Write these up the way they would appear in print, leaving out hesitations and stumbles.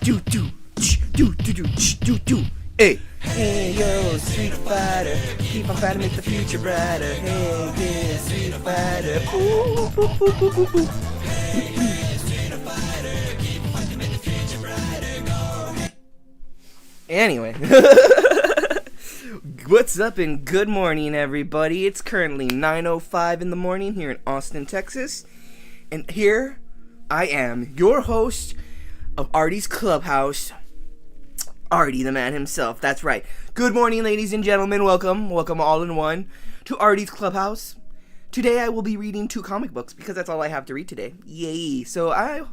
do do do do do do do. Hey. Hey yo, Street Fighter, keep on fighting, make the future brighter. Hey, yeah, Street Fighter. Ooh, ooh, ooh, ooh, ooh, ooh. Anyway, what's up and good morning, everybody? It's currently 9:05 in the morning here in Austin, Texas, and here I am, your host of Artie's Clubhouse, Artie, the man himself. That's right. Good morning, ladies and gentlemen. Welcome all in one to Artie's Clubhouse. Today I will be reading 2 comic books because that's all I have to read today. Yay! So I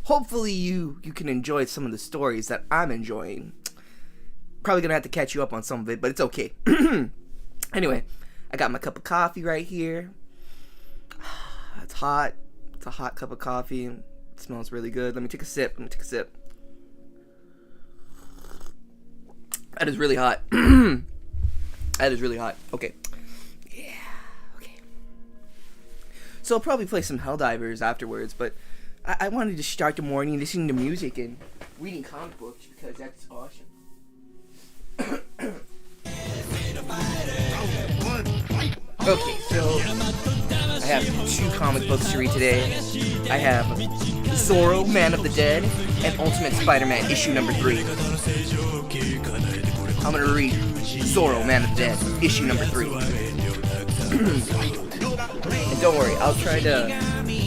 hopefully you can enjoy some of the stories that I'm enjoying. Probably gonna have to catch you up on some of it, but it's okay. Anyway, I got my cup of coffee right here. It's hot. It's a hot cup of coffee. It smells really good. Let me take a sip. That is really hot. That is really hot. Okay. Yeah. Okay. So I'll probably play some Helldivers afterwards, but I wanted to start the morning listening to music and reading comic books because that's awesome. Okay, so I have 2 comic books to read today. I have Zorro, Man of the Dead, and Ultimate Spider-Man issue number 3. I'm gonna read Zorro, Man of the Dead, issue number 3. And don't worry, I'll try to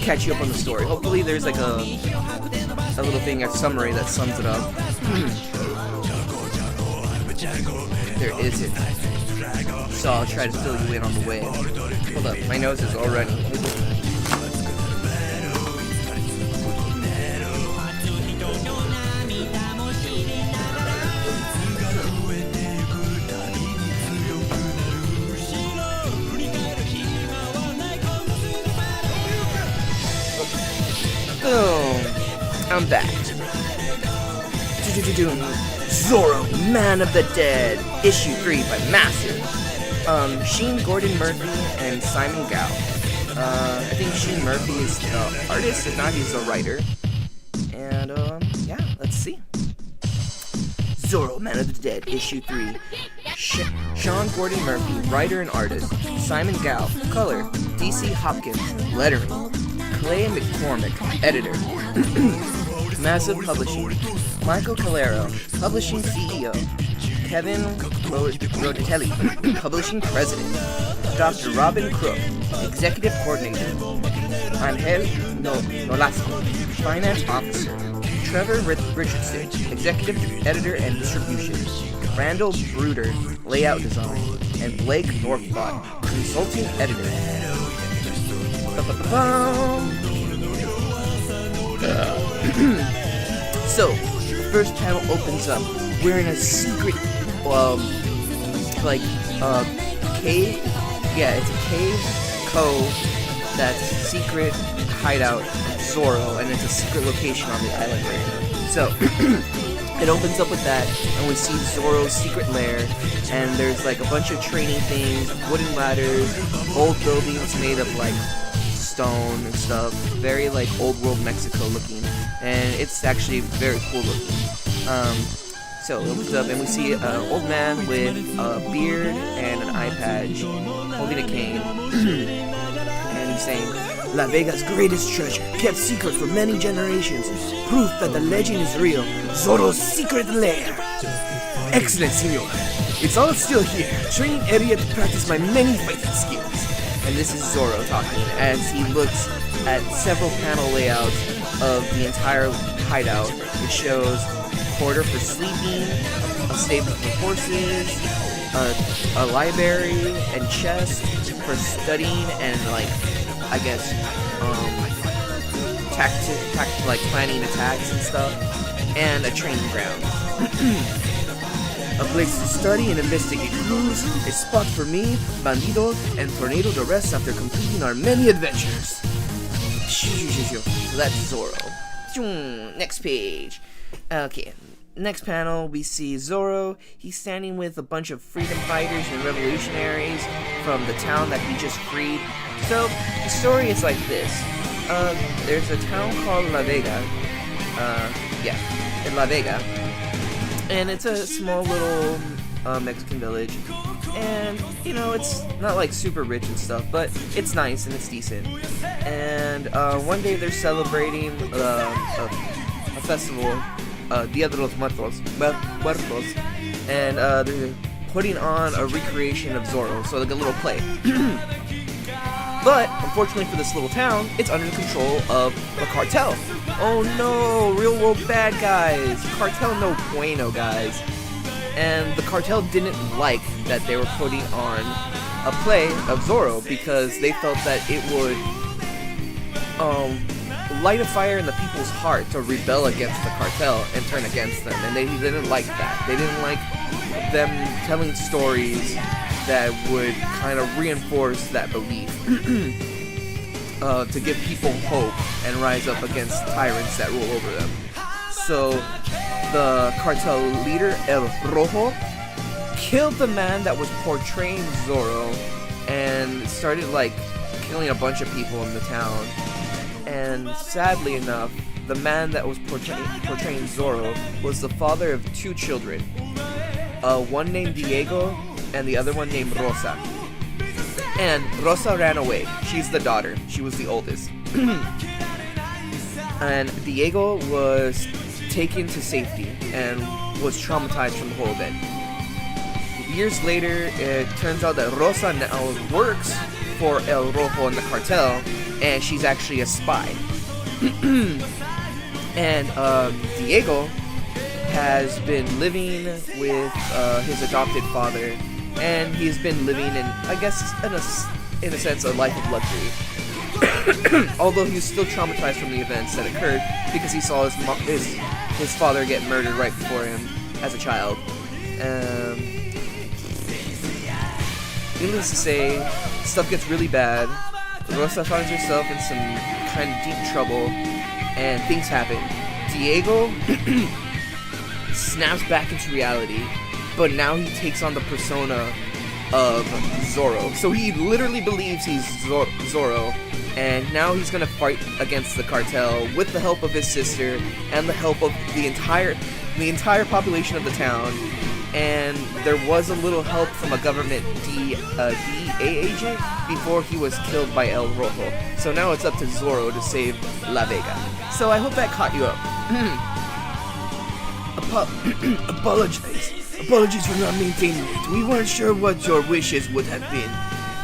catch you up on the story. Hopefully there's like a little thing, a summary that sums it up. There isn't. So I'll try to fill you in on the way. Hold up, my nose is all running. I'm back. Zorro, Man of the Dead, issue 3 by Massive. Sheen Gordon Murphy and Simon Gao. I think Sheen Murphy is the artist, if not, he's the writer. And, yeah, let's see. Zorro, Man of the Dead, issue 3. Sean Gordon Murphy, writer and artist. Simon Gao, color. DC Hopkins, lettering. Clay McCormick, editor. Massive Publishing. Michael Calero, publishing CEO. Kevin Rotelli, publishing president. Dr. Robin Crook, executive coordinator. Angel Nolasco, finance officer. Trevor Richardson, executive editor and distribution. Randall Bruder, layout design. And Blake Northbot, consulting editor. So, first panel opens up. We're in a secret, cave. Yeah, it's a cave cove that's a secret hideout of Zorro, and it's a secret location on the island right now. So, it opens up with that, and we see Zorro's secret lair, and there's like a bunch of training things, wooden ladders, old buildings made of like stone and stuff, very like old world Mexico looking, and it's actually very cool looking. So it opens up and we see an old man with a beard and an eye patch holding a cane and he's saying, La Vega's greatest treasure, kept secret for many generations, proof that the legend is real, Zorro's secret lair. Excellent, senor. It's all still here, training area to practice my many fighting skills. And this is Zorro talking as he looks at several panel layouts of the entire hideout. It shows a quarter for sleeping, a stable for horses, a library and chest for studying and planning attacks and stuff, and a training ground. A place to study and investigate clues, a spot for me, Bandido, and Tornado to rest after completing our many adventures. So that's Zorro. Next page. Okay, next panel we see Zorro. He's standing with a bunch of freedom fighters and revolutionaries from the town that he just freed. So, the story is like this. There's a town called La Vega, Yeah, in La Vega. And it's a small little Mexican village. And, you know, it's not like super rich and stuff, but it's nice and it's decent. And one day they're celebrating a festival, Dia de los Muertos, and they're putting on a recreation of Zorro, so like a little play. But, unfortunately for this little town, it's under the control of the cartel. Oh no, real world bad guys. Cartel no bueno, guys. And the cartel didn't like that they were putting on a play of Zorro because they felt that it would light a fire in the people's heart to rebel against the cartel and turn against them. And they didn't like that. They didn't like them telling stories that would kind of reinforce that belief. To give people hope and rise up against tyrants that rule over them. So the cartel leader, El Rojo, killed the man that was portraying Zorro and started like killing a bunch of people in the town. And sadly enough, the man that was portraying Zorro was the father of two children. One named Diego and the other one named Rosa. And Rosa ran away. She's the daughter. She was the oldest. And Diego was taken to safety and was traumatized from the whole event. Years later, it turns out that Rosa now works for El Rojo and the cartel, and she's actually a spy. And Diego has been living with his adopted father, and he's been living in, I guess, in a sense, a life of luxury. Although he was still traumatized from the events that occurred because he saw his father get murdered right before him as a child. Needless to say, stuff gets really bad. Rosa finds herself in some kind of deep trouble, and things happen. Diego snaps back into reality, but now he takes on the persona of Zorro. So he literally believes he's Zorro, and now he's gonna fight against the cartel with the help of his sister and the help of the entire population of the town. And there was a little help from a government DEA agent before he was killed by El Rojo. So now it's up to Zorro to save La Vega. So I hope that caught you up. Apologies for not maintaining it. We weren't sure what your wishes would have been.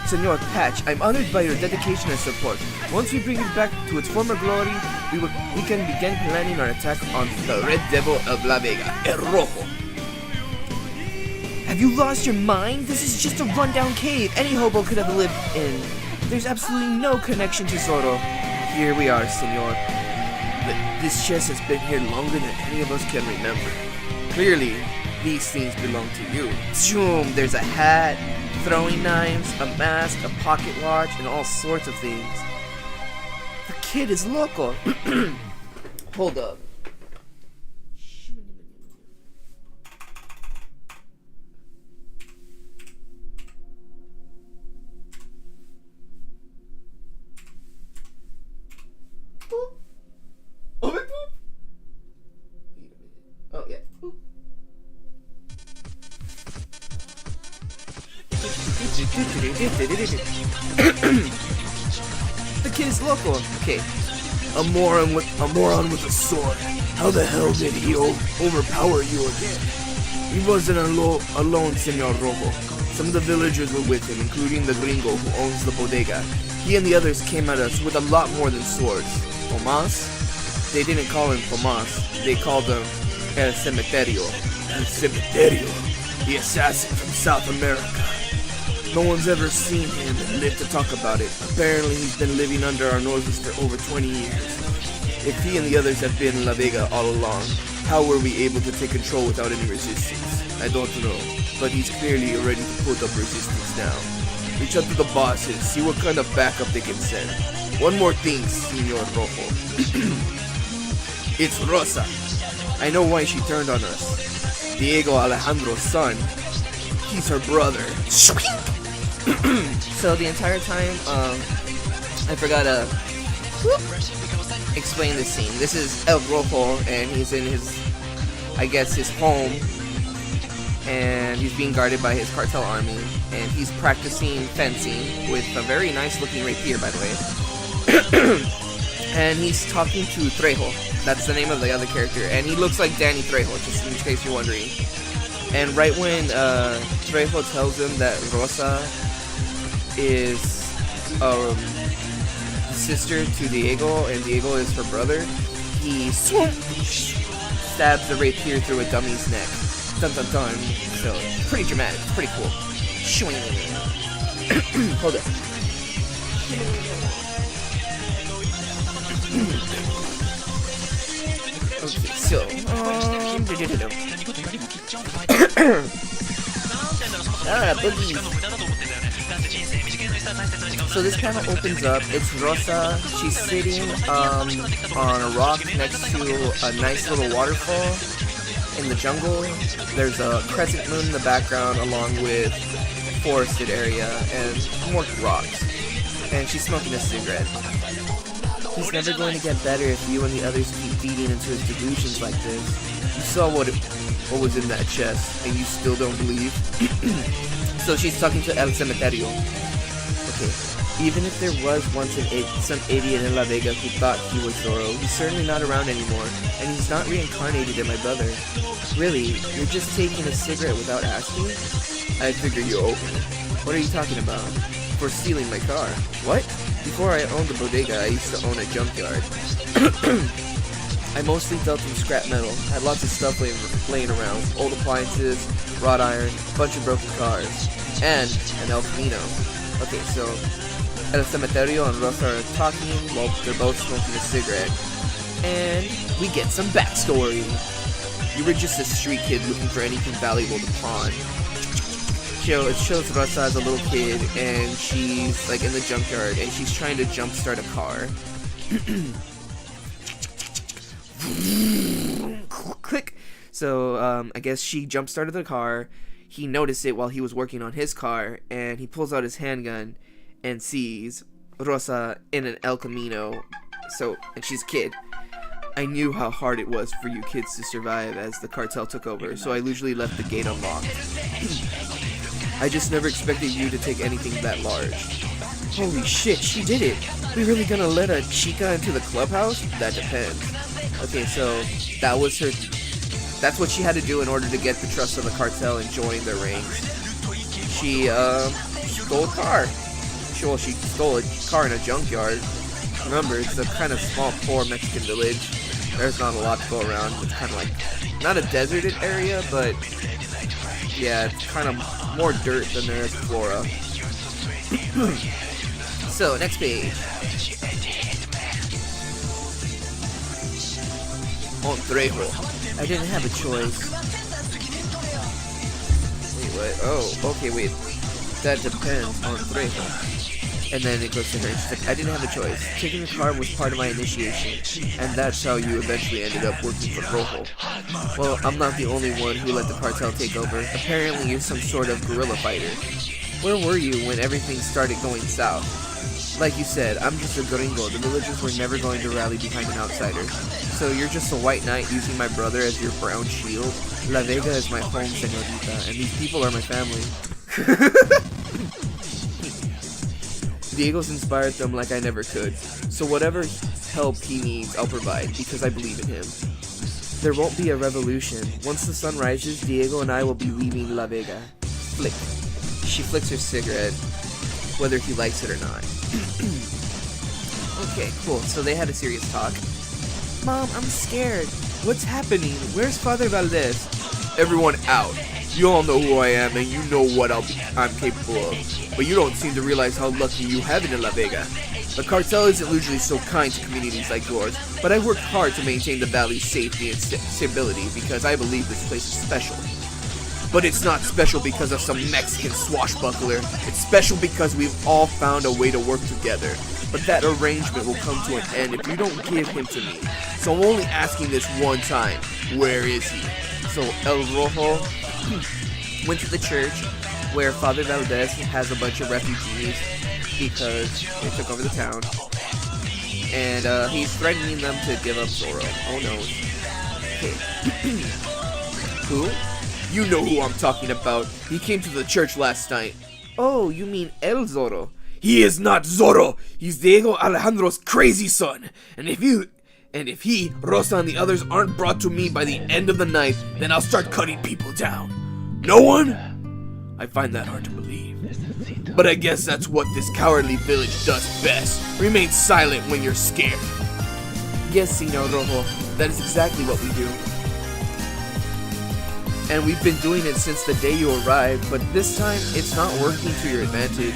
Senor Patch, I'm honored by your dedication and support. Once we bring it back to its former glory, we can begin planning our attack on the Red Devil of La Vega, El Rojo. Have you lost your mind? This is just a rundown cave any hobo could have lived in. There's absolutely no connection to Zorro. Here we are, senor. This chest has been here longer than any of us can remember. Clearly, these things belong to you. Zoom, there's a hat, throwing knives, a mask, a pocket watch, and all sorts of things. The kid is loco. Hold up. Oh, yeah. The kid is loco. Okay. A moron with a sword. How the hell did he overpower you again? He wasn't alone, Senor Rojo. Some of the villagers were with him, including the gringo who owns the bodega. He and the others came at us with a lot more than swords. Tomas? They didn't call him Tomas. They called him El Cementerio. El Cementerio. The assassin from South America. No one's ever seen him and lived to talk about it. Apparently he's been living under our noses for over 20 years. If he and the others have been in La Vega all along, how were we able to take control without any resistance? I don't know, but he's clearly ready to put up resistance now. Reach out to the bosses, see what kind of backup they can send. One more thing, Senor Rojo. It's Rosa. I know why she turned on us. Diego Alejandro's son. He's her brother. So the entire time, I forgot explain this scene. This is El Rojo, and he's in his, I guess, his home, and he's being guarded by his cartel army, and he's practicing fencing with a very nice looking rapier, by the way. And he's talking to Trejo. That's the name of the other character, and he looks like Danny Trejo, just in case you're wondering. And right when Trejo tells him that Rosa is sister to Diego, and Diego is her brother, he stabs the rapier through a dummy's neck. Dun dun dun. So, pretty dramatic. Pretty cool. Hold up. Okay, so, boogies. So this panel opens up. It's Rosa. She's sitting on a rock next to a nice little waterfall in the jungle. There's a crescent moon in the background along with forested area and more rocks. And she's smoking a cigarette. He's never going to get better if you and the others keep feeding into his delusions like this. You saw what was in that chest, and you still don't believe? So she's talking to El Cementerio. Okay, even if there was once some idiot in La Vega who thought he was Zoro, he's certainly not around anymore, and he's not reincarnated in my brother. Really, you're just taking a cigarette without asking? I figure you owe me. What are you talking about? For stealing my car. What? Before I owned the bodega, I used to own a junkyard. I mostly dealt in scrap metal, had lots of stuff laying around, old appliances, wrought iron, a bunch of broken cars, and an El Camino. Okay, so El Cementerio and Rosa are talking while they're both smoking a cigarette, and we get some backstory. You were just a street kid looking for anything valuable to pawn. It shows Rosa as a little kid, and she's like in the junkyard, and she's trying to jumpstart a car. Click. So I guess she jump-started the car. He noticed it while he was working on his car, and he pulls out his handgun and sees Rosa in an El Camino. And she's a kid. I knew how hard it was for you kids to survive as the cartel took over, so I usually left the gate unlocked. I just never expected you to take anything that large. Holy shit, she did it! We really gonna let a chica into the clubhouse? That depends. Okay, so that's what she had to do in order to get the trust of the cartel and join their ranks. She stole a car. She stole a car in a junkyard. Remember, it's a kind of small, poor Mexican village. There's not a lot to go around. It's kind of like, not a deserted area, but yeah, it's kind of more dirt than there is flora. So, next page. On Trejo. I didn't have a choice. Wait, what? Oh, okay, wait. That depends on Trejo. And then it goes to her. She's like, I didn't have a choice. Taking the car was part of my initiation. And that's how you eventually ended up working for Rojo. Well, I'm not the only one who let the cartel take over. Apparently you're some sort of guerrilla fighter. Where were you when everything started going south? Like you said, I'm just a gringo. The villagers were never going to rally behind an outsider. So you're just a white knight using my brother as your brown shield? La Vega is my home, señorita, and these people are my family. Diego's inspired them like I never could. So whatever help he needs, I'll provide, because I believe in him. There won't be a revolution. Once the sun rises, Diego and I will be leaving La Vega. Flick. She flicks her cigarette, whether he likes it or not. Okay, cool. So they had a serious talk. Mom, I'm scared. What's happening? Where's Father Valdez? Everyone out. You all know who I am, and you know what I'm capable of. But you don't seem to realize how lucky you have it in La Vega. The cartel isn't usually so kind to communities like yours, but I worked hard to maintain the valley's safety and stability because I believe this place is special. But it's not special because of some Mexican swashbuckler. It's special because we've all found a way to work together. But that arrangement will come to an end if you don't give him to me. So I'm only asking this one time. Where is he? So El Rojo went to the church where Father Valdez has a bunch of refugees because they took over the town. and he's threatening them to give up Zoro. Oh no. Okay. Who? You know who I'm talking about. He came to the church last night. Oh, you mean El Zoro? He is not Zoro. He's Diego Alejandro's crazy son. And if he, Rosa, and the others aren't brought to me by the end of the night, then I'll start cutting people down. No one? I find that hard to believe. But I guess that's what this cowardly village does best. Remain silent when you're scared. Yes, Senor Rojo. That is exactly what we do. And we've been doing it since the day you arrived, but this time, it's not working to your advantage.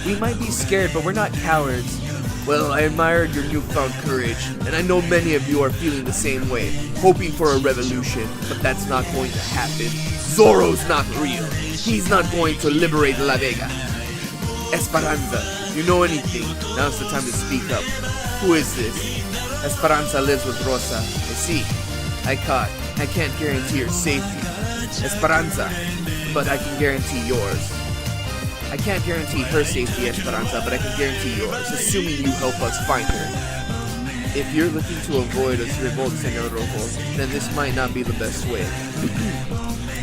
We might be scared, but we're not cowards. Well, I admired your newfound courage, and I know many of you are feeling the same way, hoping for a revolution, but that's not going to happen. Zoro's not real. He's not going to liberate La Vega. Esperanza, you know anything? Now's the time to speak up. Who is this? Esperanza lives with Rosa. I see. I can't guarantee her safety. Esperanza, but I can guarantee yours. I can't guarantee her safety, Esperanza, but I can guarantee yours, assuming you help us find her. If you're looking to avoid a revolt, Senor Rojo, then this might not be the best way.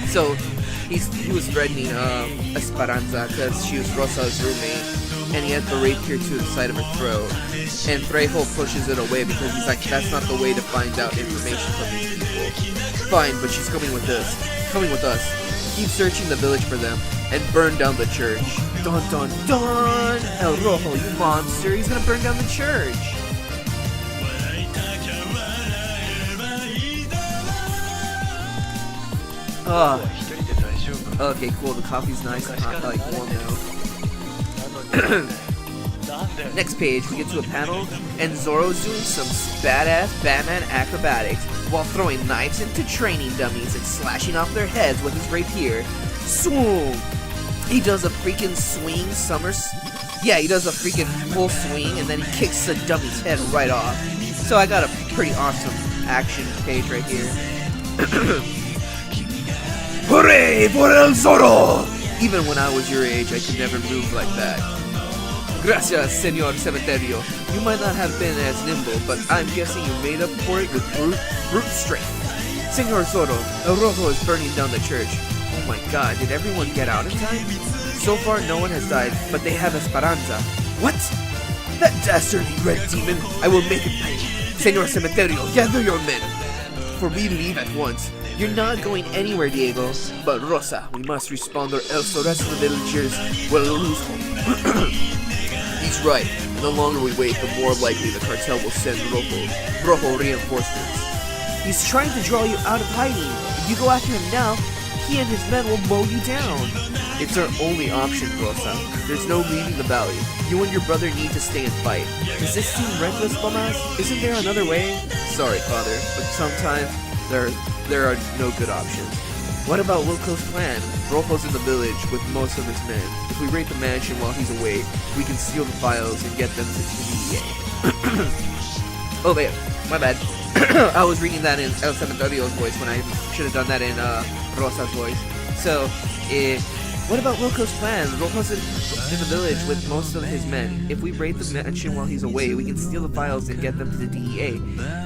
So, he was threatening Esperanza because she was Rosa's roommate, and he had the rapier to the side of her throat. And Trejo pushes it away because he's like, that's not the way to find out information from these people. Fine, but she's coming with us. Keep searching the village for them and burn down the church. Dun dun dun! El Rojo, you monster! He's gonna burn down the church. Okay, cool. The coffee's nice and hot, like warm now. Next page, we get to a panel, and Zoro's doing some badass Batman acrobatics while throwing knives into training dummies and slashing off their heads with his rapier. Swoom! He does a freaking swing, he does a freaking full swing, and then he kicks the dummy's head right off. So I got a pretty awesome action page right here. Hooray for El Zoro! Even when I was your age, I could never move like that. Gracias, Senor Cementerio. You might not have been as nimble, but I'm guessing you made up for it with brute strength. Senor Zoro, El Rojo is burning down the church. Oh my god, did everyone get out in time? So far, no one has died, but they have Esperanza. What? That dastardly red demon! I will make it pay. Senor Cementerio, gather your men, for we leave at once. You're not going anywhere, Diego. But Rosa, we must respond or else the rest of the villagers will lose hope. He's right. The longer we wait, the more likely the cartel will send Rojo reinforcements. He's trying to draw you out of hiding. If you go after him now, he and his men will mow you down. It's our only option, Rosa. There's no leaving the valley. You and your brother need to stay and fight. Does this seem reckless, Bomas? Isn't there another way? Sorry, Father, but sometimes there are no good options. What about Wilco's plan? Rojo's in the village with most of his men. If we raid the mansion while he's away, we can steal the files and get them to TDA. Oh, wait, my bad. I was reading that in El Cementerio's voice when I should have done that in Rosa's voice. So, what about Wilco's plan? Rojo's in the village with most of his men. If we raid the mansion while he's away, we can steal the files and get them to the DEA.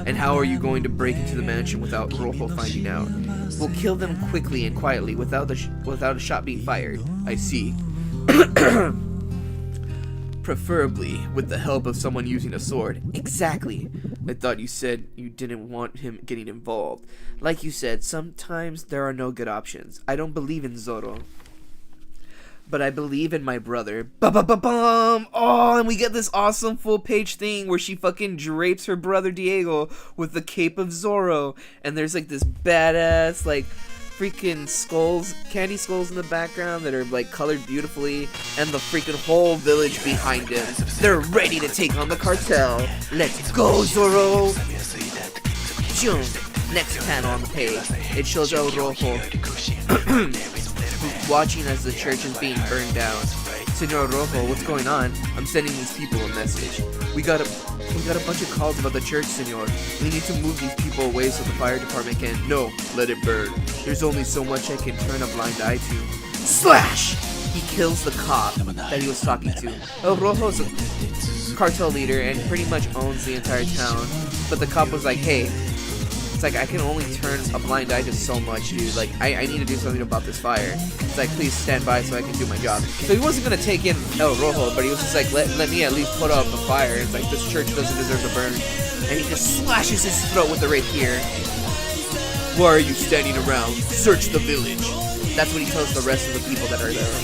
And how are you going to break into the mansion without Rojo finding out? We'll kill them quickly and quietly without a shot being fired. I see. Preferably with the help of someone using a sword. Exactly. I thought you said you didn't want him getting involved. Like you said, sometimes there are no good options. I don't believe in Zoro, but I believe in my brother. Ba-ba-ba-bum! Oh, and we get this awesome full-page thing where she fucking drapes her brother Diego with the cape of Zoro. And there's like this badass, like, freaking skulls, candy skulls in the background that are like colored beautifully, and the freaking whole village behind him. They're ready to take on the cartel. Let's go, Zoro! June. Next panel on the page. It shows El Rojo watching as the church is being burned down. Senor Rojo, what's going on? I'm sending these people a message. We got a bunch of calls about the church, senor. We need to move these people away so the fire department can... No, let it burn. There's only so much I can turn a blind eye to. Slash! He kills the cop that he was talking to. El Rojo's cartel leader and pretty much owns the entire town. But the cop was like, hey, it's like I can only turn a blind eye to so much, dude. Like I need to do something about this fire. It's like, please stand by so I can do my job. So he wasn't gonna take in El Rojo, but he was just like, let me at least put out the fire. It's like, this church doesn't deserve to burn. And he just slashes his throat with the rapier. Why are you standing around? Search the village. That's what he tells the rest of the people that are there.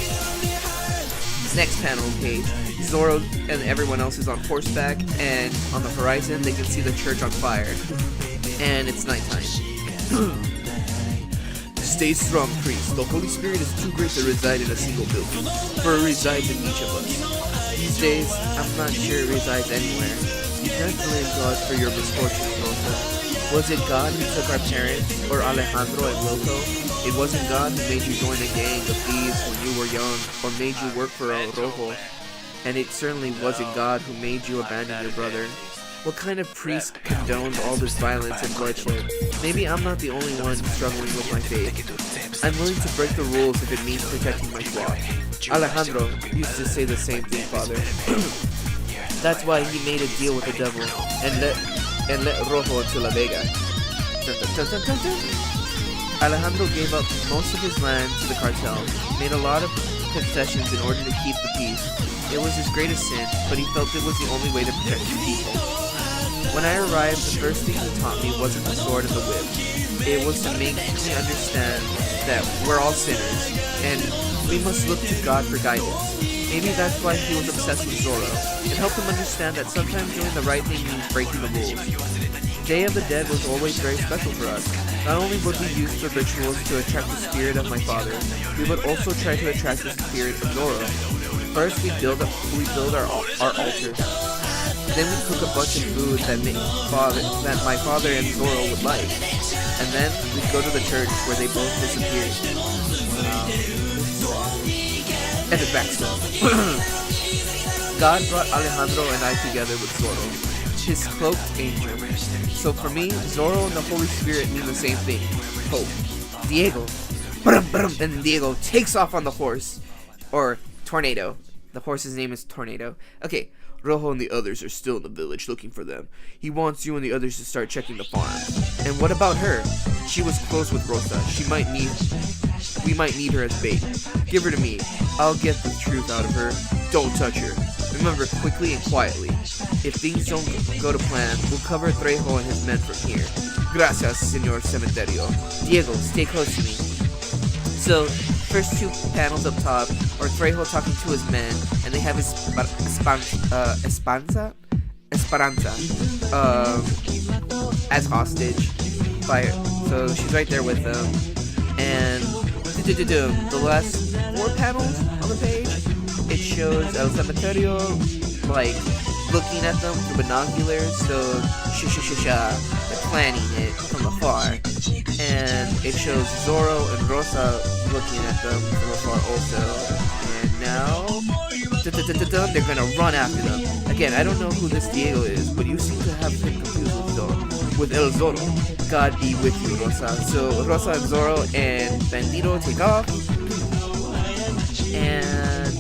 Next panel page, Zoro and everyone else is on horseback, and on the horizon they can see the church on fire. And it's nighttime. Stay strong, priest. The Holy Spirit is too great to reside in a single building, for it resides in each of us. These days, I'm not sure it resides anywhere. You can't blame God for your misfortune, Rosa. Was it God who took our parents, or Alejandro and Loco? It wasn't God who made you join a gang of thieves when you were young, or made you work for El Rojo. And it certainly wasn't God who made you abandon your brother. What kind of priest condones all this violence and bloodshed? Maybe I'm not the only one struggling with my faith. I'm willing to break the rules if it means protecting my flock. Alejandro used to say the same thing, Father. That's why he made a deal with the devil and let Rojo into La Vega. Dun, dun, dun, dun, dun, dun. Alejandro gave up most of his land to the cartel, made a lot of concessions in order to keep the peace. It was his greatest sin, but he felt it was the only way to protect his people. When I arrived, the first thing he taught me wasn't the sword and the whip. It was to make me understand that we're all sinners, and we must look to God for guidance. Maybe that's why he was obsessed with Zoro. It helped him understand that sometimes doing the right thing means breaking the rules. Day of the Dead was always very special for us. Not only would we use the rituals to attract the spirit of my father, we would also try to attract the spirit of Zoro. First, we build our altar. Then we cook a bunch of food that my father and Zoro would like. And then we go to the church where they both disappeared. And the backstory. God brought Alejandro and I together with Zoro, his cloaked angel. So for me, Zoro and the Holy Spirit mean the same thing. Hope. Diego. And Diego takes off on the horse. Or Tornado. The horse's name is Tornado. Okay, Rojo and the others are still in the village looking for them. He wants you and the others to start checking the farm. And what about her? She was close with Rosa. We might need her as bait. Give her to me. I'll get the truth out of her. Don't touch her. Remember, quickly and quietly. If things don't go to plan, we'll cover Trejo and his men from here. Gracias, Señor Cementerio. Diego, stay close to me. So, first two panels up top are Trejo talking to his men, and they have Esperanza as hostage. So she's right there with them. And the last four panels on the page, it shows El Cementerio like looking at them through binoculars. So they're planning it from afar. And it shows Zoro and Rosa looking at them from afar also. And now they're gonna run after them. Again, I don't know who this Diego is, but you seem to have him confused with El Zoro. God be with you, Rosa. So Rosa and Zoro and Bandito take off, and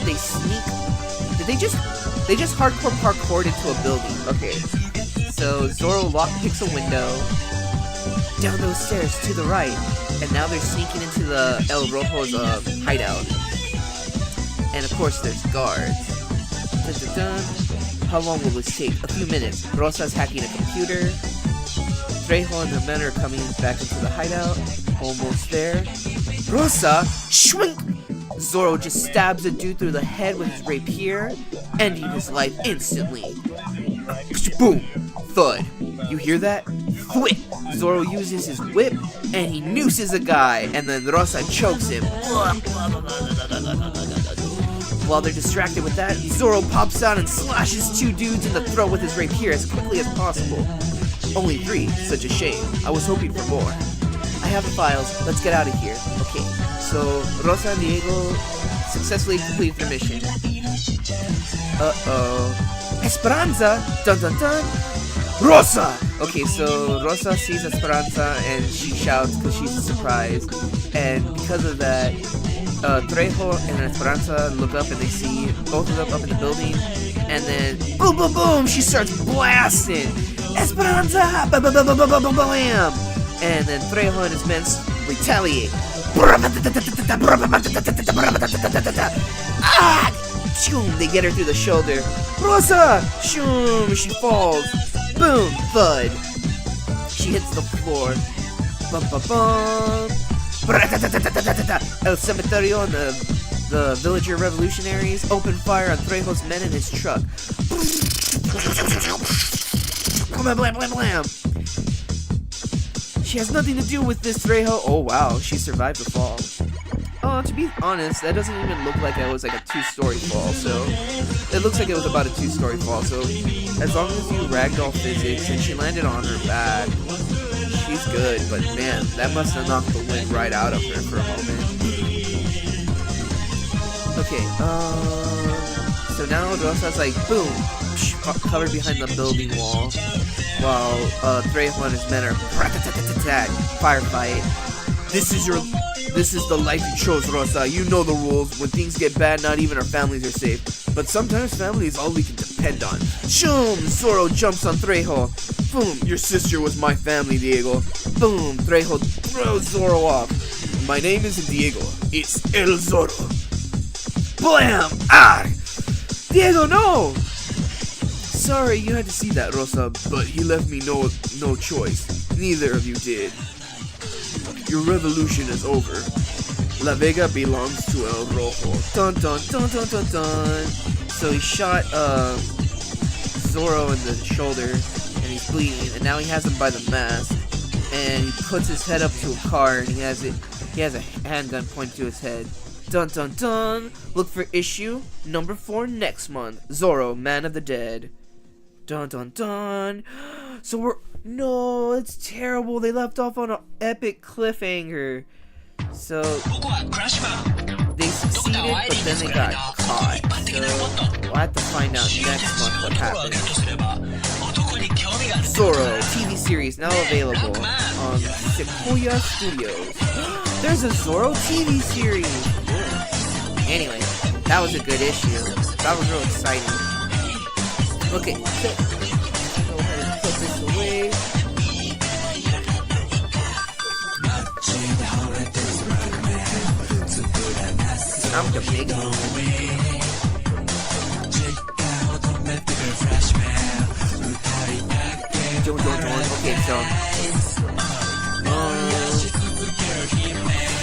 they sneak. They just hardcore parkoured into a building. Okay, so Zoro picks a window down those stairs to the right, and now they're sneaking into the El Rojo's hideout. And of course, there's guards. How long will this take? A few minutes. Rosa's hacking a computer. Trejo and the men are coming back into the hideout. Almost there. Rosa! Shwink! Zoro just stabs a dude through the head with his rapier, ending his life instantly. Boom! Thud. You hear that? Thwip! Zoro uses his whip, and he nooses a guy, and then Rosa chokes him. While they're distracted with that, Zoro pops out and slashes two dudes in the throat with his rapier as quickly as possible. Only 3, such a shame. I was hoping for more. I have the files, let's get out of here. Okay, so Rosa and Diego successfully completed their mission. Uh-oh. Esperanza! Dun dun dun! Rosa! Okay, so Rosa sees Esperanza and she shouts because she's surprised. And because of that, Trejo and Esperanza look up and they see both of them up in the building, and then boom, boom, boom, she starts blasting Esperanza, bam, and then Trejo and his men retaliate. Ah! Shoom, they get her through the shoulder. Rosa! Shoom, she falls. Boom, thud. She hits the floor. Bum, bum, bum. El Cementerio and the villager revolutionaries open fire on Trejo's men in his truck. Blam, blam, blam, blam. She has nothing to do with this, Trejo. Oh wow, she survived the fall. To be honest, that doesn't even look like it was like a 2-story fall, so it looks like it was about a 2-story fall, so as long as you ragdoll physics and she landed on her back, she's good, but man, that must have knocked the wind right out of her for a moment. Okay, so now Rosa's like, boom, covered behind the building wall, while Trejo and his men are firefight. This is the life you chose, Rosa. You know the rules. When things get bad, not even our families are safe. But sometimes family is all we can depend on. Shoom! Zoro jumps on Trejo. Boom! Your sister was my family, Diego. Boom! Trejo throws Zoro off. My name isn't Diego. It's El Zoro. Blam! Ah! Diego, no! Sorry, you had to see that, Rosa, but he left me no choice. Neither of you did. Your revolution is over. La Vega belongs to El Rojo. Dun dun dun dun dun dun. So he shot Zoro in the shoulder, and he's bleeding, and now he has him by the mask, and he puts his head up to a car, and he has a handgun pointed to his head. Dun dun dun. Look for issue number 4 next month. Zoro, Man of the Dead. Dun dun dun. So no, it's terrible. They left off on an epic cliffhanger. So they succeeded, but then they got caught. So we'll have to find out next month what happened. Zoro TV series now available on Sequoia Studios. There's a Zoro TV series. Anyway, that was a good issue. That was real exciting. Okay, so go ahead and put this away. I'm the big one. Okay, so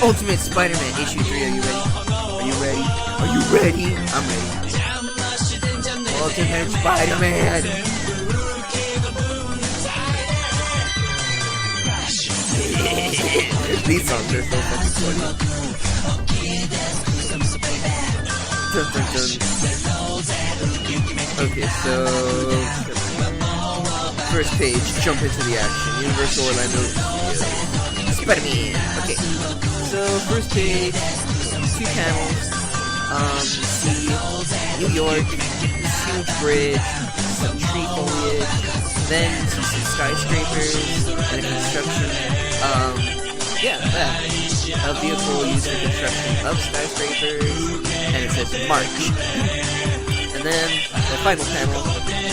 Ultimate Spider-Man issue 3. Are you ready? Are you ready? Are you ready? I'm ready. Ultimate Spider-Man. These songs are so fucking funny. Dun, dun, dun. Okay, so first page, jump into the action. Universal Orlando Studios. Spider-Man. Okay, so first page, 2 panels. See New York, this huge bridge, some tree foliage, then see some skyscrapers and a construction. A vehicle used for construction of skyscrapers, and it says March. And then the final panel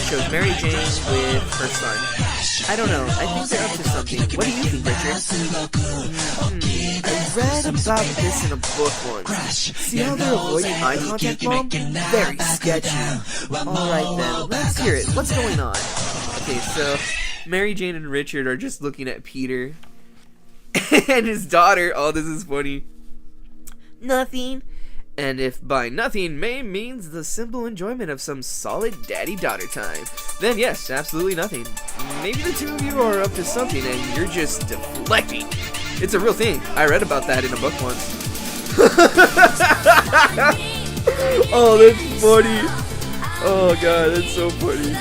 shows Mary Jane with her son. I don't know, I think they're up to something. What do you think, Richard? I read about this in a book once. See how they're avoiding eye contact, Mom? Very sketchy. Alright then, let's hear it. What's going on? Okay, so Mary Jane and Richard are just looking at Peter and his daughter. Oh, this is funny. Nothing. And if by nothing May means the simple enjoyment of some solid daddy-daughter time, then yes, absolutely nothing. Maybe the 2 of you are up to something and you're just deflecting. It's a real thing. I read about that in a book once. Oh, that's funny. Oh god, that's so funny.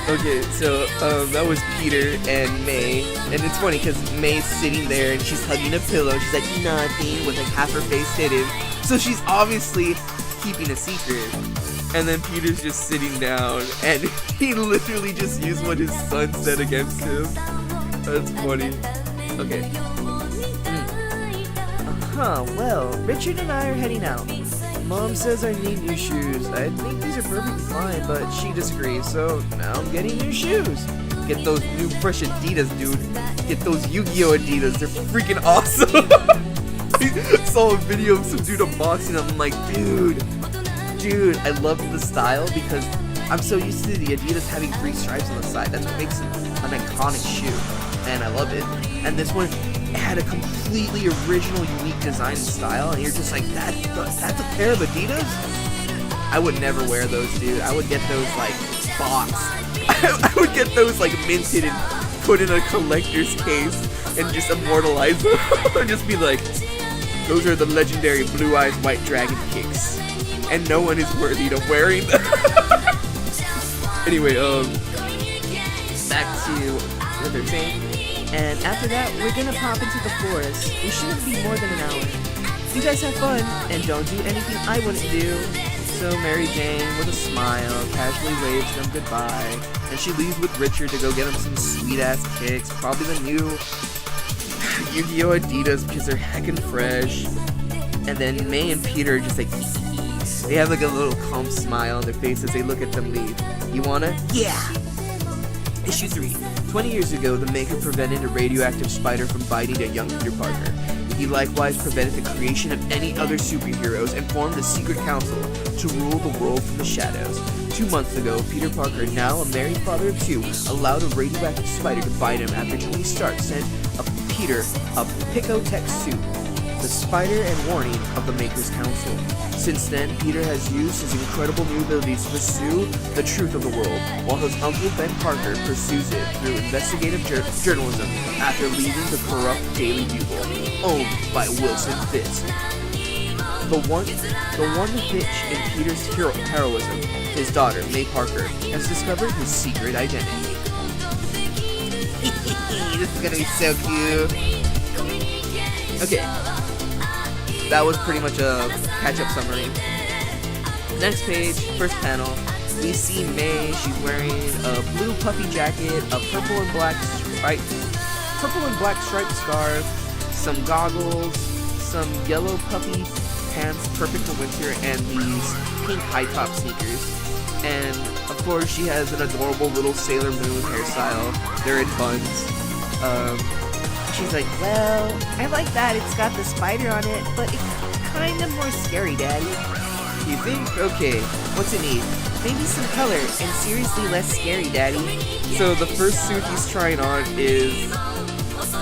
Okay, so that was Peter and May, and it's funny because May's sitting there and she's hugging a pillow. She's like nothing with like half her face hidden, so she's obviously keeping a secret. And then Peter's just sitting down, and he literally just used what his son said against him. That's funny. Okay. Well, Richard and I are heading out. Mom says I need new shoes. I think these are perfectly fine, but she disagrees, so now I'm getting new shoes. Get those new fresh Adidas, dude. Get those Yu-Gi-Oh! Adidas. They're freaking awesome. I saw a video of some dude unboxing them. I'm like, dude, I love the style because I'm so used to the Adidas having 3 stripes on the side. That's what makes it an iconic shoe, and I love it. And this one had a completely original, unique design and style, and you're just like, that's a pair of Adidas? I would never wear those, dude. I would get those, like, boxed. I would get those, like, minted and put in a collector's case and just immortalize them. And just be like, those are the legendary Blue Eyes White Dragon kicks. And no one is worthy of wearing them. Anyway, back to what they're saying. And after that, we're gonna pop into the forest. We shouldn't be more than an hour. You guys have fun, and don't do anything I wouldn't do. So Mary Jane, with a smile, casually waves them goodbye. And she leaves with Richard to go get him some sweet-ass kicks. Probably the new Yu-Gi-Oh! Adidas because they're heckin' fresh. And then May and Peter are just like, they have like a little calm smile on their face as they look at them leave. You wanna? Yeah! Issue 3. 20 years ago, the Maker prevented a radioactive spider from biting a young Peter Parker. He likewise prevented the creation of any other superheroes and formed a secret council to rule the world from the shadows. 2 months ago, Peter Parker, now a married father of 2, allowed a radioactive spider to bite him after Tony Stark sent Peter a Picotech suit, the spider and warning of the Maker's Council. Since then, Peter has used his incredible new abilities to pursue the truth of the world, while his uncle Ben Parker pursues it through investigative journalism after leaving the corrupt Daily Bugle, owned by Wilson Fisk. The one hitch in Peter's heroism, his daughter, May Parker, has discovered his secret identity. This is gonna be so cute. Okay. That was pretty much a catch-up summary. Next page, first panel, we see May. She's wearing a blue puffy jacket, a purple and black striped scarf, some goggles, some yellow puffy pants, perfect for winter, and these pink high-top sneakers. And of course, she has an adorable little Sailor Moon hairstyle. They're in buns. She's like, well, I like that it's got the spider on it, but it's kind of more scary, Daddy. You think? Okay, what's it need? Maybe some color, and seriously less scary, Daddy. So the first suit he's trying on is,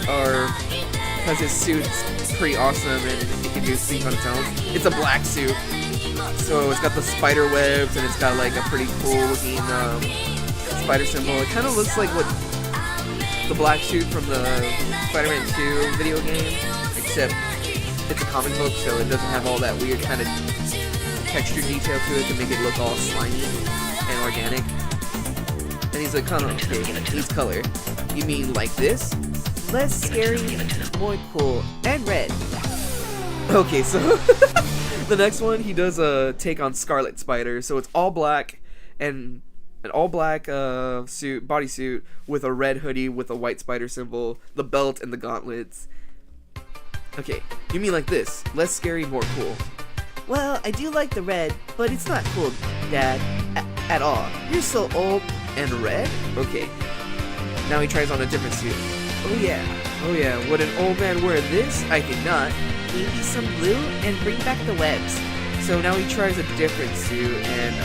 because his suit's pretty awesome and it can do things on its own. It's a black suit. So it's got the spider webs and it's got like a pretty cool looking spider symbol. It kind of looks like what the black suit from the Spider-Man 2 video game, except it's a comic book, so it doesn't have all that weird kind of texture detail to it to make it look all slimy and organic. And he's like, okay, needs color. You mean like this? Less scary, more cool, and red. Okay, so the next one, he does a take on Scarlet Spider, so it's all black and an all-black bodysuit with a red hoodie with a white spider symbol, the belt, and the gauntlets. Okay, you mean like this. Less scary, more cool. Well, I do like the red, but it's not cool, Dad. At all. You're so old. And red? Okay. Now he tries on a different suit. Oh yeah. Would an old man wear this? I cannot. Maybe some blue and bring back the webs. So now he tries a different suit, and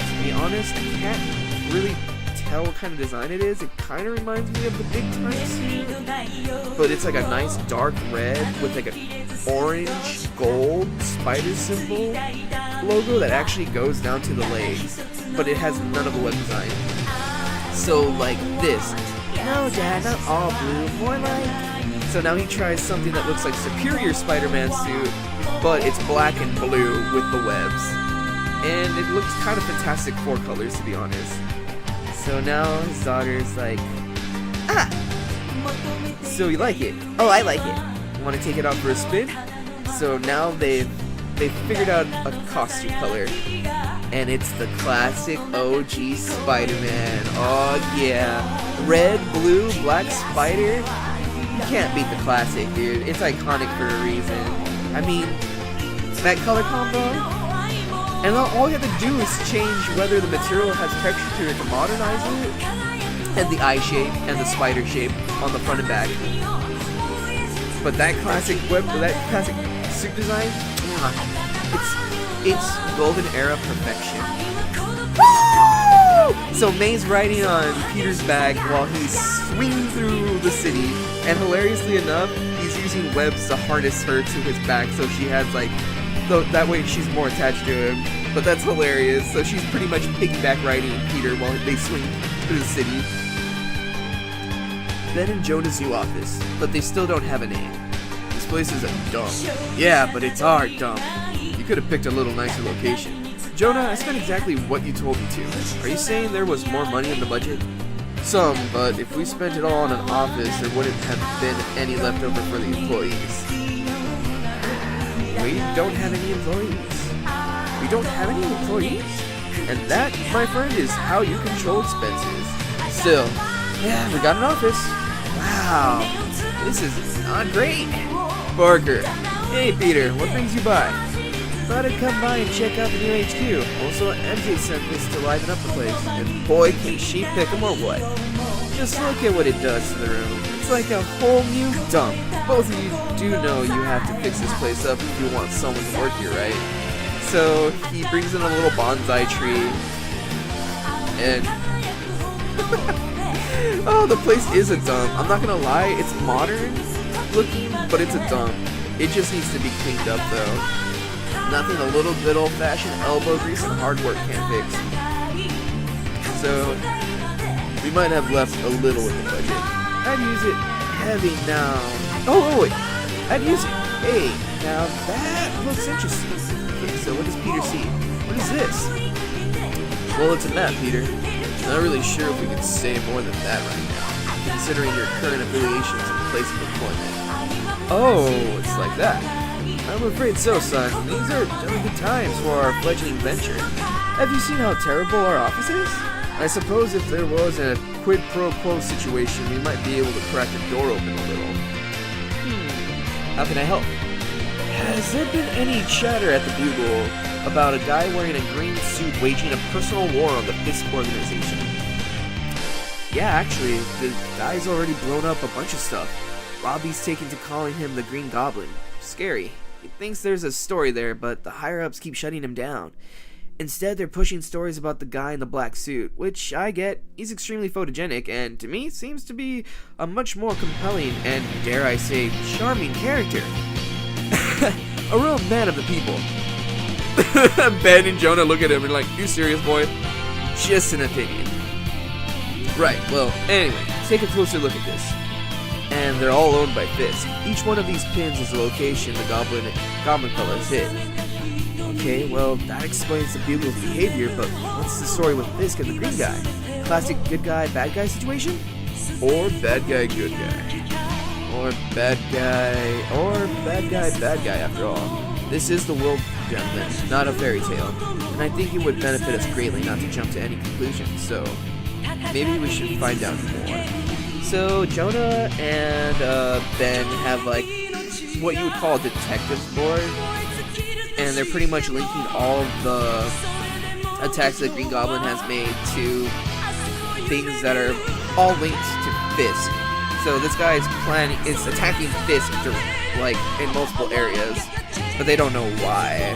to be honest, I can't really tell what kind of design it is. It kind of reminds me of the Big Time suit, but it's like a nice dark red with like an orange gold spider symbol logo that actually goes down to the legs, but it has none of the web design. So like this. No, Dad, not all blue, more like... So now he tries something that looks like Superior Spider-Man suit, but it's black and blue with the webs. And it looks kind of Fantastic Four colors, to be honest. So now his daughter's like, so you like it? Oh, I like it. Want to take it out for a spin? So now they've figured out a costume color, and it's the classic OG Spider-Man. Oh yeah, red, blue, black spider. You can't beat the classic, dude. It's iconic for a reason. I mean, that color combo, and all you have to do is change whether the material has texture to it to modernize it, and the eye shape and the spider shape on the front and back. But that classic suit design, it's golden era perfection. Woo! So May's riding on Peter's back while he's swinging through the city, and hilariously enough, he's using webs to harness her to his back, so she has like, that way she's more attached to him. But that's hilarious. So she's pretty much piggyback riding Peter while they swing through the city. Ben and Jonah's new office, but they still don't have a name. This place is a dump. Yeah, but it's our dump. You could have picked a little nicer location. Jonah, I spent exactly what you told me to. Are you saying there was more money in the budget? Some, but if we spent it all on an office, there wouldn't have been any left over for the employees. We don't have any employees. We don't have any employees? And that, my friend, is how you control expenses. Still, yeah, we got an office. Wow, this is not great. Parker. Hey, Peter, what brings you by? Thought I'd come by and check out the new HQ. Also, MJ sent this to liven up the place. And boy, can she pick 'em or what? Just look at what it does to the room. It's like a whole new dump. Both of you do know you have to fix this place up if you want someone to work here, right? So, he brings in a little bonsai tree. And oh, the place is a dump. I'm not gonna lie, it's modern looking, but it's a dump. It just needs to be cleaned up though. Nothing a little bit old-fashioned elbow grease and hard work can't fix. So, we might have left a little in the budget. I'd use it heavy now. Oh wait, I'd use it. Hey, now that looks interesting. Okay, so what does Peter see? What is this? Well, it's a map, Peter. Not really sure if we can say more than that right now, considering your current affiliations and place of employment. Oh, it's like that. I'm afraid so, son. These are delicate times for our fledgling venture. Have you seen how terrible our office is? I suppose if there was a quid pro quo situation, we might be able to crack the door open a little. How can I help? Has there been any chatter at the Bugle about a guy wearing a green suit waging a personal war on the Fisk organization? Yeah, actually, the guy's already blown up a bunch of stuff. Robbie's taken to calling him the Green Goblin. Scary. He thinks there's a story there, but the higher-ups keep shutting him down. Instead, they're pushing stories about the guy in the black suit, which I get. He's extremely photogenic, and to me, seems to be a much more compelling and, dare I say, charming character. A real man of the people. Ben and Jonah look at him and like, you serious, boy? Just an opinion. Right, well, anyway, take a closer look at this. And they're all owned by Fisk. Each one of these pins is a location the Goblin colors hit. Okay, well, that explains the Bugle's behavior, but what's the story with Fisk and the green guy? Classic good guy, bad guy situation? Or bad guy, good guy? Or bad guy, bad guy after all. This is the world, gentlemen, not a fairy tale. And I think it would benefit us greatly not to jump to any conclusions, so maybe we should find out more. So Jonah and Ben have like what you would call a detective board, and they're pretty much linking all of the attacks that Green Goblin has made to things that are all linked to Fisk. So this guy is attacking Fisk like in multiple areas, but they don't know why.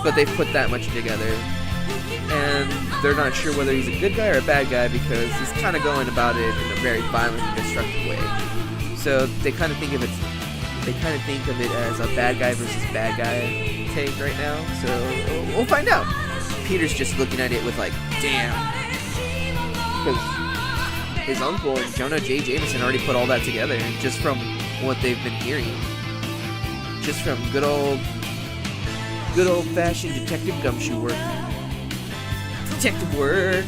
But they've put that much together. And they're not sure whether he's a good guy or a bad guy because he's kind of going about it in a very violent and destructive way. So they kind of think of it as a bad guy versus bad guy take right now. So we'll find out. Peter's just looking at it with like, damn, because his uncle and Jonah J. Jameson already put all that together just from what they've been hearing, just from good old-fashioned detective gumshoe work. Detective work.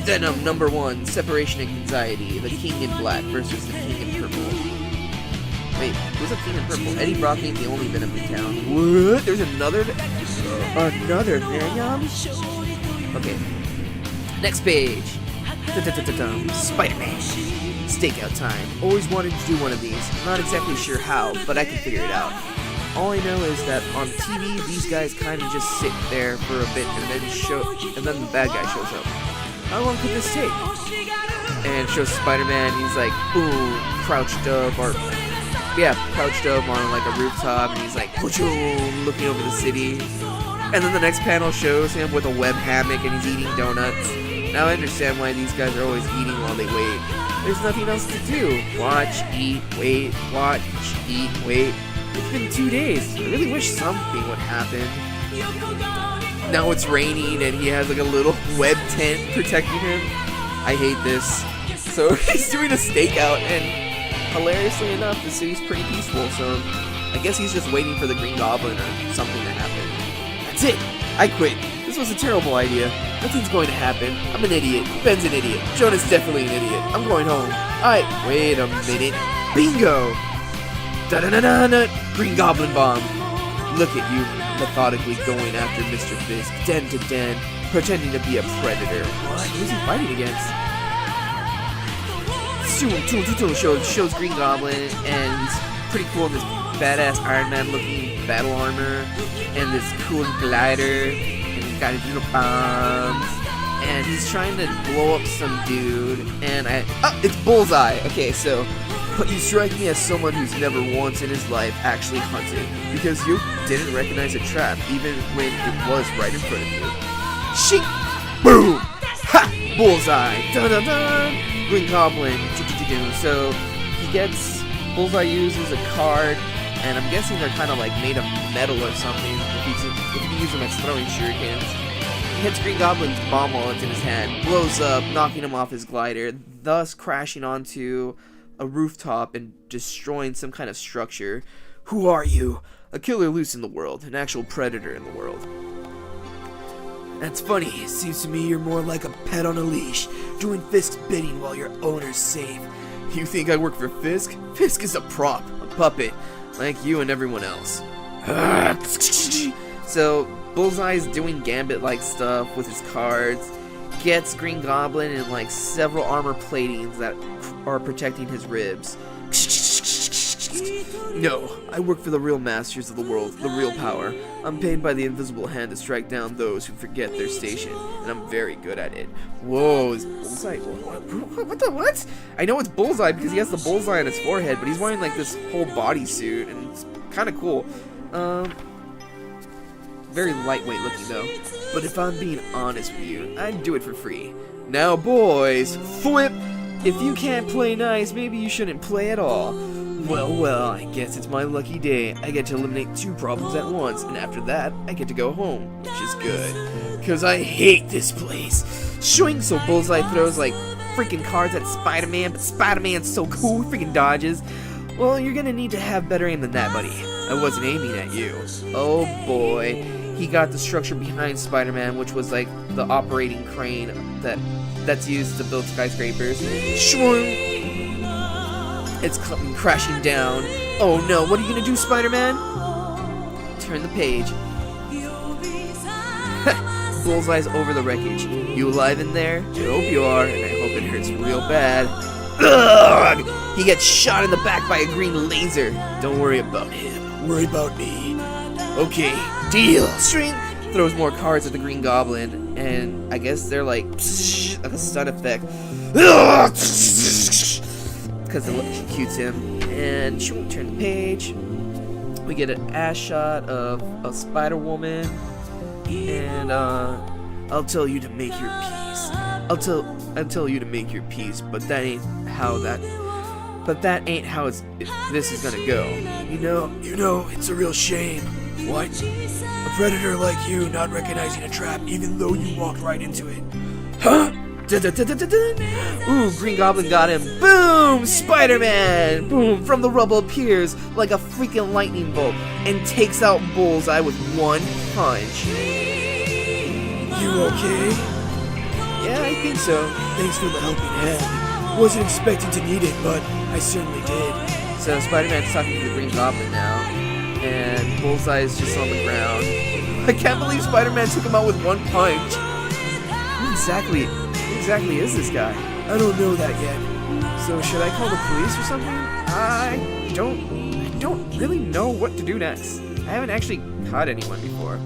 Venom #1, Separation Anxiety, the King in Black versus the King in Purple. Wait, who's the King in Purple? Eddie Brock ain't the only Venom in town. What? There's another Venom? Okay. Next page. Spider-Man. Stakeout time. Always wanted to do one of these. Not exactly sure how, but I can figure it out. All I know is that on TV, these guys kind of just sit there for a bit and then the bad guy shows up. How long could this take? And it shows Spider-Man. He's like, boom, crouched up on like a rooftop, and he's like, boom, looking over the city. And then the next panel shows him with a web hammock and he's eating donuts. Now I understand why these guys are always eating while they wait. There's nothing else to do. Watch, eat, wait, watch, eat, wait. It's been 2 days. I really wish something would happen. Now it's raining and he has like a little web tent protecting him. I hate this. So he's doing a stakeout, and hilariously enough, the city's pretty peaceful, so I guess he's just waiting for the Green Goblin or something to happen. That's it! I quit. This was a terrible idea. Nothing's going to happen. I'm an idiot. Ben's an idiot. Jonah's definitely an idiot. I'm going home. Alright, wait a minute. Bingo! Da-da-da-da-da! Green Goblin Bomb. Look at you, methodically going after Mr. Fisk, den to den, pretending to be a predator. What? Who's he fighting against? Shows Green Goblin, and he's pretty cool in this badass Iron Man looking battle armor, and this cool glider, and he's got his little bombs, and he's trying to blow up some dude, and it's Bullseye! Okay, so, but you strike me as someone who's never once in his life actually hunted, because you didn't recognize a trap, even when it was right in front of you. Shink! Boom! Ha! Bullseye! Dun-dun-dun! Green Goblin. So Bullseye uses a card, and I'm guessing they're kind of like made of metal or something. If you use them as throwing shurikens, he hits Green Goblin's bomb while it's in his hand, blows up, knocking him off his glider, thus crashing onto a rooftop and destroying some kind of structure. Who are you? A killer loose in the world, an actual predator in the world. That's funny. Seems to me you're more like a pet on a leash, doing Fisk's bidding while your owner's safe. You think I work for Fisk? Fisk is a prop, a puppet, like you and everyone else. So, Bullseye's doing Gambit-like stuff with his cards, gets Green Goblin in like several armor platings that are protecting his ribs. No, I work for the real masters of the world, the real power. I'm paid by the invisible hand to strike down those who forget their station, and I'm very good at it. Whoa, is Bullseye... What? I know it's Bullseye because he has the bullseye on his forehead, but he's wearing like this whole bodysuit, and it's kind of cool. Very lightweight looking though. But if I'm being honest with you, I'd do it for free. Now boys, flip! If you can't play nice, maybe you shouldn't play at all. Well, I guess it's my lucky day. I get to eliminate 2 problems at once, and after that, I get to go home, which is good. Cause I hate this place. Showing so Bullseye throws like freaking cards at Spider-Man, but Spider-Man's so cool, freaking dodges. Well, you're gonna need to have better aim than that, buddy. I wasn't aiming at you. Oh boy. He got the structure behind Spider-Man, which was like the operating crane that's used to build skyscrapers. It's crashing down. Oh no, what are you gonna do, Spider-Man? Turn the page. Bullseye's over the wreckage. You alive in there? I hope you are, and I hope it hurts real bad. Ugh! He gets shot in the back by a green laser. Don't worry about him. Worry about me. Okay, deal. String throws more cards at the Green Goblin, and I guess they're like a stun effect. Because it electrocutes him. And she won't turn the page. We get an ass shot of a Spider-Woman. And I'll tell you to make your peace. I'll tell you to make your peace, but that ain't how this is gonna go. You know, it's a real shame. What? A predator like you not recognizing a trap even though you walked right into it. Huh? Ooh, Green Goblin got him. Boom! Spider-Man! Boom! From the rubble appears like a freaking lightning bolt and takes out Bullseye with one punch. You okay? Yeah, I think so. Thanks for the helping hand. Wasn't expecting to need it, but I certainly did. So Spider-Man's talking to the Green Goblin now, and Bullseye is just on the ground. I can't believe Spider-Man took him out with one punch. Who exactly is this guy? I don't know that yet. So should I call the police or something? I don't really know what to do next. I haven't actually caught anyone before.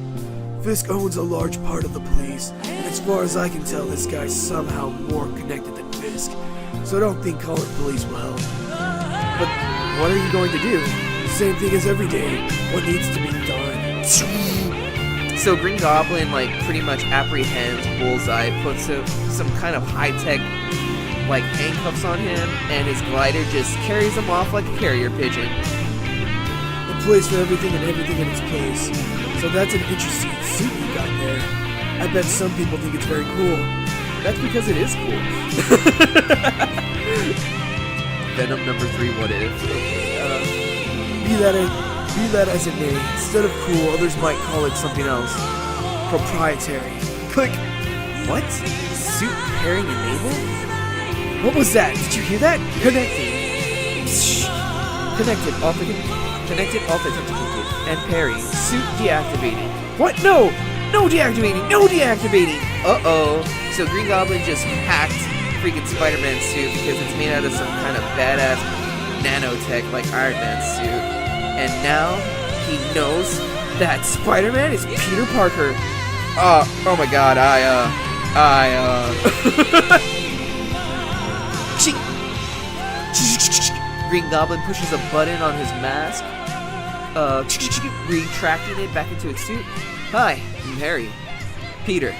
Fisk owns a large part of the police, and as far as I can tell, this guy's somehow more connected than Fisk. So I don't think calling police will help. But what are you going to do? Same thing as every day. What needs to be done? So Green Goblin, like, pretty much apprehends Bullseye, puts some kind of high-tech, like, handcuffs on him, and his glider just carries him off like a carrier pigeon. A place for everything and everything in its place. So that's an interesting suit you got there. I bet some people think it's very cool. That's because it is cool. Venom number 3, what if? Be that as it may, instead of cool, others might call it something else. Proprietary. Click. What? Suit pairing enabled? What was that? Did you hear that? Connecting. Connected, authenticated, and pairing. Suit deactivating. What? No! No deactivating! No deactivating! Uh-oh. So Green Goblin just hacked freaking Spider-Man's suit because it's made out of some kind of badass nanotech like Iron Man's suit. And now he knows that Spider-Man is Peter Parker. Oh my god, Green Goblin pushes a button on his mask, retracting it back into its suit. Hi, I'm Harry. Peter.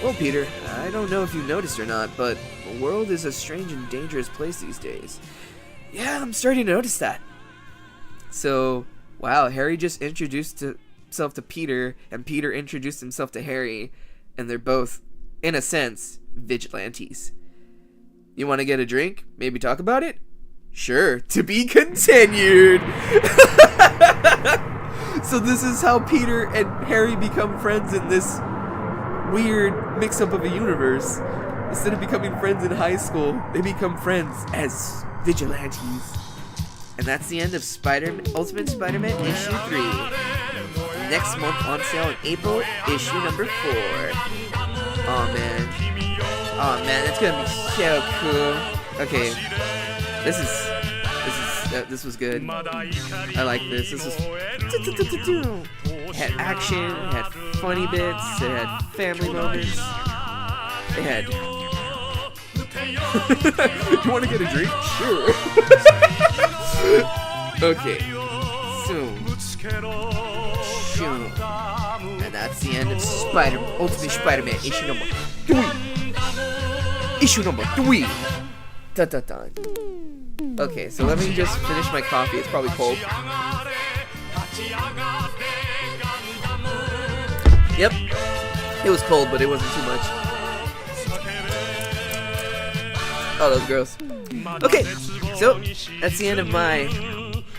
Well, Peter, I don't know if you noticed or not, but the world is a strange and dangerous place these days. Yeah, I'm starting to notice that. So, wow, Harry just introduced himself to Peter, and Peter introduced himself to Harry, and they're both, in a sense, vigilantes. You want to get a drink? Maybe talk about it? Sure, to be continued. So this is how Peter and Harry become friends in this weird mix-up of a universe. Instead of becoming friends in high school, they become friends as vigilantes. And that's the end of Ultimate Spider-Man issue 3. Next month on sale in April, issue number 4. Oh man, that's gonna be so cool. Okay, this was good. I like this. This was. It had action. It had funny bits. It had family moments. It had. You want to get a drink? Sure. Okay. Soon. And that's the end of Ultimate Spider-Man issue number 3. Issue number 3. Dun dun dun. Okay, so let me just finish my coffee. It's probably cold. Yep. It was cold, but it wasn't too much. Oh, that was gross. Okay, so that's the end of my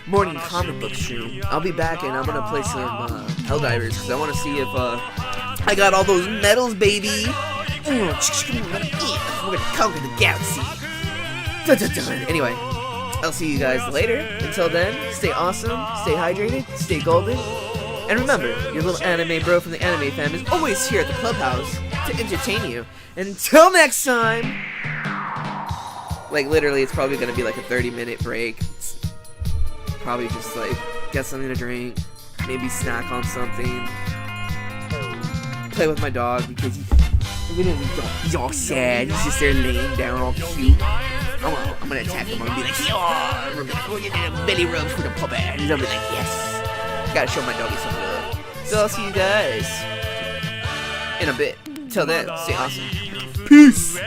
morning comic book stream. I'll be back and I'm gonna play some Helldivers because I want to see if I got all those medals, baby. We're gonna conquer the galaxy. Dun, dun, dun. Anyway, I'll see you guys later. Until then, stay awesome, stay hydrated, stay golden, and remember, your little anime bro from the anime fam is always here at the clubhouse to entertain you. Until next time. Like, literally, it's probably gonna be like a 30-minute break. It's probably just like get something to drink, maybe snack on something, play with my dog because he's all sad. He's just there laying down, all cute. I'm gonna attack him. I'm gonna be like, yeah, we're getting a belly rub for the puppy. And he's gonna be like, yes. Gotta show my doggy some love. So I'll see you guys in a bit. Till then, stay awesome. Peace.